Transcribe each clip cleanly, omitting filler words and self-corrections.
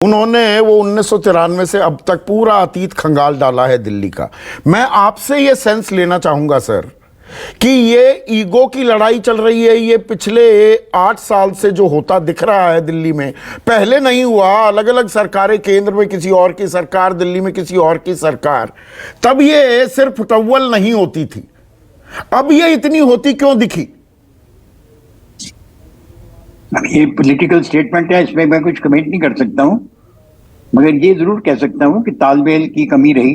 उन्होंने वो 1993 से अब तक पूरा अतीत खंगाल डाला है दिल्ली का। मैं आपसे ये सेंस लेना चाहूंगा सर कि ये ईगो की लड़ाई चल रही है, ये पिछले 8 साल से जो होता दिख रहा है दिल्ली में, पहले नहीं हुआ। अलग अलग सरकारें, केंद्र में किसी और की सरकार, दिल्ली में किसी और की सरकार, तब ये सिर्फ टव्वल नहीं होती थी, अब ये इतनी होती क्यों दिखी? ये पॉलिटिकल स्टेटमेंट है, इसमें मैं कुछ कमेंट नहीं कर सकता हूं, मगर ये जरूर कह सकता हूं कि तालमेल की कमी रही।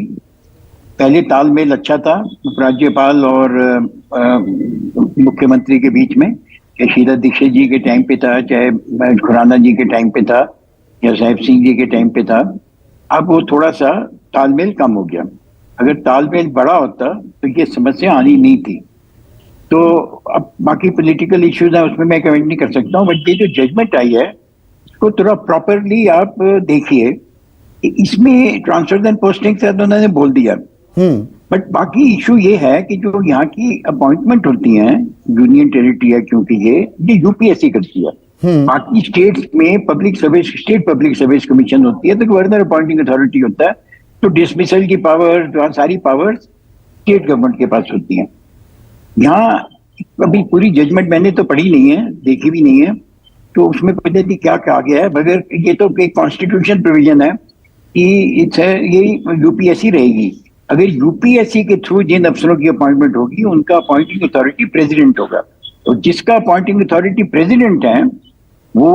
पहले तालमेल अच्छा था राज्यपाल और मुख्यमंत्री के बीच में, चाहे शीला दीक्षित जी के टाइम पे था, चाहे खुराना जी के टाइम पे था, या साहिब सिंह जी के टाइम पे था। अब वो थोड़ा सा तालमेल कम हो गया। अगर तालमेल बड़ा होता तो ये समस्या आनी नहीं थी। तो अब बाकी पॉलिटिकल इश्यूज है, उसमें मैं कमेंट नहीं कर सकता हूँ, बट ये जो जजमेंट आई है उसको थोड़ा प्रॉपरली आप देखिए। इसमें ट्रांसफर एंड पोस्टिंग से उन्होंने बोल दिया, बट बाकी इशू ये है कि जो यहाँ की अपॉइंटमेंट होती हैं, यूनियन टेरिटरी है क्योंकि ये यूपीएससी करती है। बाकी स्टेट्स में public service, state public service commission होती है, तो गवर्नर अपॉइंटिंग अथॉरिटी होता है। तो डिसमिसल की पावर, सारी पावर स्टेट गवर्नमेंट के पास होती है। यहाँ अभी पूरी जजमेंट मैंने तो पढ़ी नहीं है, देखी भी नहीं है, तो उसमें पता नहीं क्या कहा गया है, मगर ये तो एक कॉन्स्टिट्यूशन प्रोविजन है कि ये यूपीएससी रहेगी। अगर यूपीएससी के थ्रू जिन अफसरों की अपॉइंटमेंट होगी, उनका अपॉइंटिंग अथॉरिटी प्रेसिडेंट होगा। तो जिसका अपॉइंटिंग अथॉरिटी प्रेसिडेंट है वो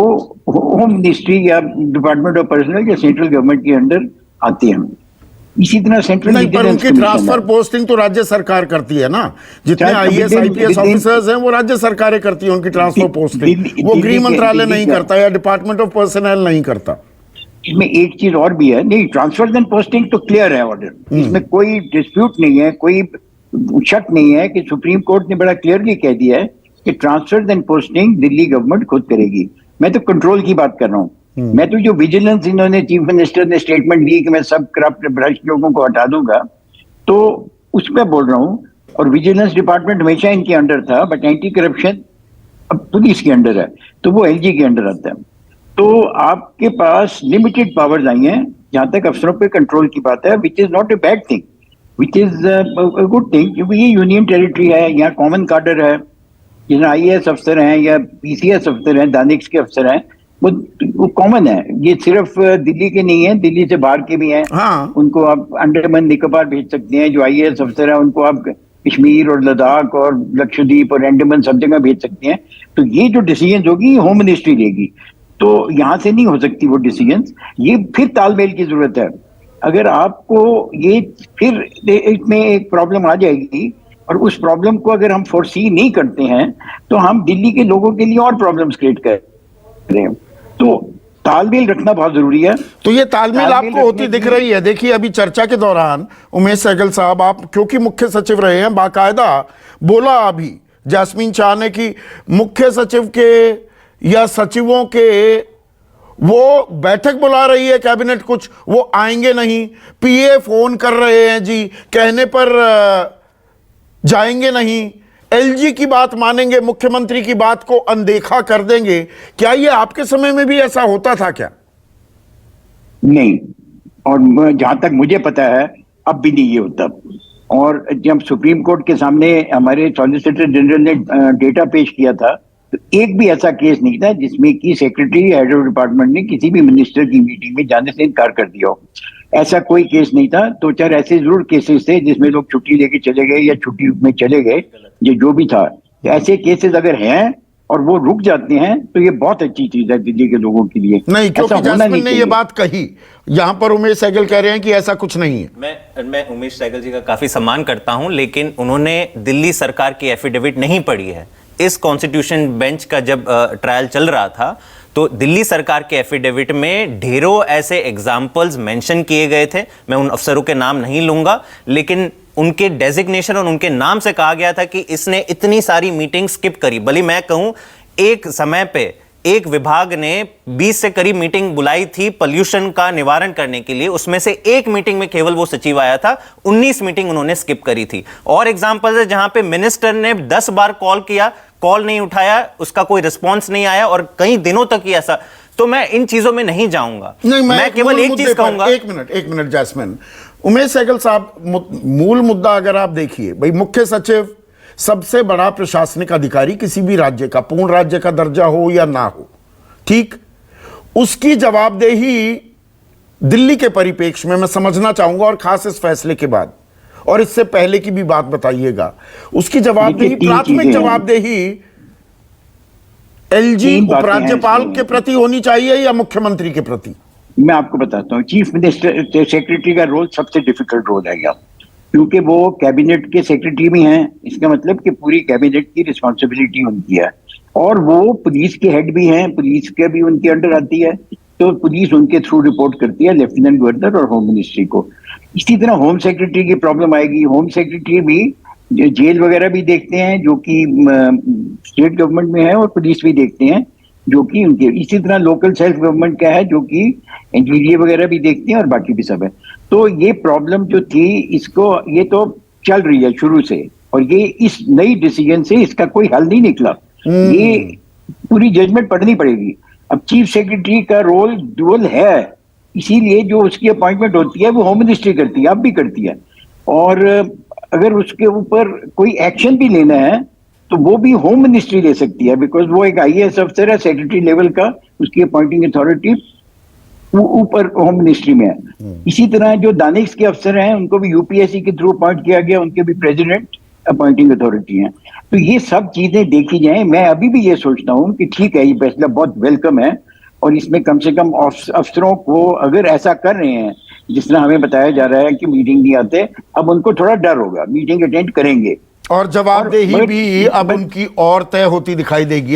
होम मिनिस्ट्री या डिपार्टमेंट ऑफ पर्सनल या सेंट्रल गवर्नमेंट के अंडर आते हैं। इसी तरह सेंट्रल नहीं, पर उनकी ट्रांसफर पोस्टिंग तो राज्य सरकार करती है ना। जितने आईएएस आईपीएस ऑफिसर्स हैं वो राज्य सरकारें करती है उनकी ट्रांसफर पोस्टिंग, वो गृह मंत्रालय नहीं करता या डिपार्टमेंट ऑफ पर्सनल नहीं करता। इसमें एक चीज और भी है, नहीं ट्रांसफर एंड पोस्टिंग तो क्लियर है ऑर्डर, इसमें कोई डिस्प्यूट नहीं है, कोई शक नहीं है कि सुप्रीम कोर्ट ने बड़ा क्लियरली कह दिया है कि transfer and posting Delhi government खुद करेगी। मैं तो कंट्रोल की बात कर रहा हूँ। मैं तो जो विजिलेंस इन्होंने चीफ मिनिस्टर ने स्टेटमेंट दी कि मैं सब करप्ट भ्रष्ट लोगों को हटा दूंगा, तो उस पर बोल रहा हूँ। और विजिलेंस डिपार्टमेंट हमेशा इनके अंडर था, बट एंटी करप्शन अब पुलिस के अंडर है, तो वो एलजी के अंडर आता है। तो आपके पास लिमिटेड पावर्स आई हैं जहां तक अफसरों पे कंट्रोल की बात है, which is not a bad thing, which is a good thing, क्योंकि ये यूनियन टेरिटरी है, यहाँ कॉमन कार्डर है, जिसमें आईएएस अफसर हैं या पीसीएस अफसर हैं, दानिश के अफसर हैं, वो कॉमन है। ये सिर्फ दिल्ली के नहीं है, दिल्ली से बाहर के भी हैं। हाँ। उनको आप अंडमान निकोबार भेज सकते हैं, जो आईएएस अफसर है उनको आप कश्मीर और लद्दाख और लक्षद्वीप और अंडमान सब जगह भेज सकते हैं। तो ये जो डिसीजन होगी होम मिनिस्ट्री लेगी, तो यहाँ से नहीं हो सकती वो डिसीजन। ये फिर तालमेल की जरूरत है। अगर आपको ये फिर इसमें एक प्रॉब्लम आ जाएगी, और उस प्रॉब्लम को अगर हम फोरसी नहीं करते हैं तो हम दिल्ली के लोगों के लिए और प्रॉब्लम्स क्रिएट कर रहे हैं। तो तालमेल रखना बहुत जरूरी है। तो ये तालमेल आपको होती दिख रही है। देखिए अभी चर्चा के दौरान उमेश सहगल साहब, आप क्योंकि मुख्य सचिव रहे हैं, बाकायदा बोला अभी जैस्मीन शाह ने कि मुख्य सचिव के या सचिवों के वो बैठक बुला रही है कैबिनेट, कुछ वो आएंगे नहीं, पीए फोन कर रहे हैं जी, कहने पर जाएंगे नहीं, एलजी की बात मानेंगे, मुख्यमंत्री की बात को अनदेखा कर देंगे। क्या ये आपके समय में भी ऐसा होता था क्या? नहीं, और जहां तक मुझे पता है अब भी नहीं ये होता। और जब सुप्रीम कोर्ट के सामने हमारे सॉलिसिटर जनरल ने डेटा पेश किया था, तो एक भी ऐसा केस नहीं था जिसमें कि सेक्रेटरी हेड ऑफ डिपार्टमेंट ने किसी भी मिनिस्टर की मीटिंग में जाने से इनकार कर दिया हो। ऐसा कोई केस नहीं था। तो चार ऐसे जरूर केसेस थे जिसमें लोग छुट्टी लेके चले गए या छुट्टी में चले गए, ये जो भी था। ऐसे केसेस अगर हैं और वो रुक जाते हैं तो ये बहुत अच्छी चीज है दिल्ली के लोगों के लिए। नहीं, क्योंकि जैस्मिन ने ये बात कही, यहां पर उमेश सहगल कह रहे हैं कि ऐसा कुछ नहीं है। मैं उमेश सहगल जी का काफी सम्मान करता हूं, लेकिन उन्होंने दिल्ली सरकार की एफिडेविट नहीं पढ़ी है। इस कॉन्स्टिट्यूशन बेंच का जब ट्रायल चल रहा था तो दिल्ली सरकार के एफिडेविट में ढेरों ऐसे एग्जाम्पल्स मेंशन किए गए थे। मैं उन अफसरों के नाम नहीं लूंगा, लेकिन उनके डेजिग्नेशन और उनके नाम से कहा गया था कि इसने इतनी सारी मीटिंग स्किप करी। भले मैं कहूं एक समय पे एक विभाग ने 20 से करीब मीटिंग बुलाई थी पोल्यूशन का निवारण करने के लिए, उसमें से एक मीटिंग में केवल वो सचिव आया था, 19 मीटिंग उन्होंने स्किप करी थी। और एग्जांपल है जहां पे मिनिस्टर ने 10 बार कॉल किया, कॉल नहीं उठाया, उसका कोई रिस्पांस नहीं आया और कई दिनों तक ही ऐसा। तो मैं इन चीजों में नहीं जाऊंगा। नहीं, मैं केवल एक चीज कहूंगा। एक मिनट जैस्मिन, उमेश सहगल साहब, मूल मुद्दा अगर आप देखिए भाई, मुख्य सचिव सबसे बड़ा प्रशासनिक अधिकारी किसी भी राज्य का, पूर्ण राज्य का दर्जा हो या ना हो, ठीक, उसकी जवाबदेही दिल्ली के परिप्रेक्ष्य में मैं समझना चाहूंगा, और खास इस फैसले के बाद, और इससे पहले की भी बात बताइएगा, उसकी जवाबदेही, प्राथमिक जवाबदेही एलजी उपराज्यपाल के प्रति होनी चाहिए या मुख्यमंत्री के प्रति? मैं आपको बताता हूँ, चीफ मिनिस्टर सेक्रेटरी का रोल सबसे डिफिकल्ट रोल है यहाँ, क्योंकि वो कैबिनेट के सेक्रेटरी भी हैं। इसका मतलब कि पूरी कैबिनेट की रिस्पॉन्सिबिलिटी उनकी है, और वो पुलिस के हेड भी हैं, पुलिस के भी उनके अंडर आती है, तो पुलिस उनके थ्रू रिपोर्ट करती है लेफ्टिनेंट गवर्नर और होम मिनिस्ट्री को। इसी तरह होम सेक्रेटरी की प्रॉब्लम आएगी। होम सेक्रेटरी भी जेल वगैरह भी देखते हैं, जो कि स्टेट गवर्नमेंट में है, और पुलिस भी देखते हैं, जो कि उनके। इसी तरह लोकल सेल्फ गवर्नमेंट का है, जो कि एनजीडीए वगैरह भी देखते हैं, और बाकी भी सब है। तो ये प्रॉब्लम जो थी, इसको, ये तो चल रही है शुरू से, और ये इस नई डिसीजन से इसका कोई हल नहीं निकला। ये पूरी जजमेंट पढ़नी पड़ेगी। अब चीफ सेक्रेटरी का रोल डुअल है, इसीलिए जो उसकी अपॉइंटमेंट होती है वो होम मिनिस्ट्री करती है, अब भी करती है, और अगर उसके ऊपर कोई एक्शन भी लेना है तो वो भी होम मिनिस्ट्री ले सकती है, बिकॉज वो एक आईएएस अफसर है, सेक्रेटरी लेवल का, उसकी अपॉइंटिंग अथॉरिटी ऊपर होम मिनिस्ट्री में है। इसी तरह जो दानिश के अफसर हैं, उनको भी यूपीएससी के थ्रू अपॉइंट किया गया, उनके भी प्रेसिडेंट अपॉइंटिंग अथॉरिटी हैं। तो ये सब चीजें देखी जाएं। मैं अभी भी ये सोचता हूं कि ठीक है, ये फैसला बहुत वेलकम है, और इसमें कम से कम अफसरों को, अगर ऐसा कर रहे हैं जिस तरह हमें बताया जा रहा है कि मीटिंग नहीं आते, अब उनको थोड़ा डर होगा, मीटिंग अटेंड करेंगे, और जवाबदेही भी अब उनकी और तय होती दिखाई देगी।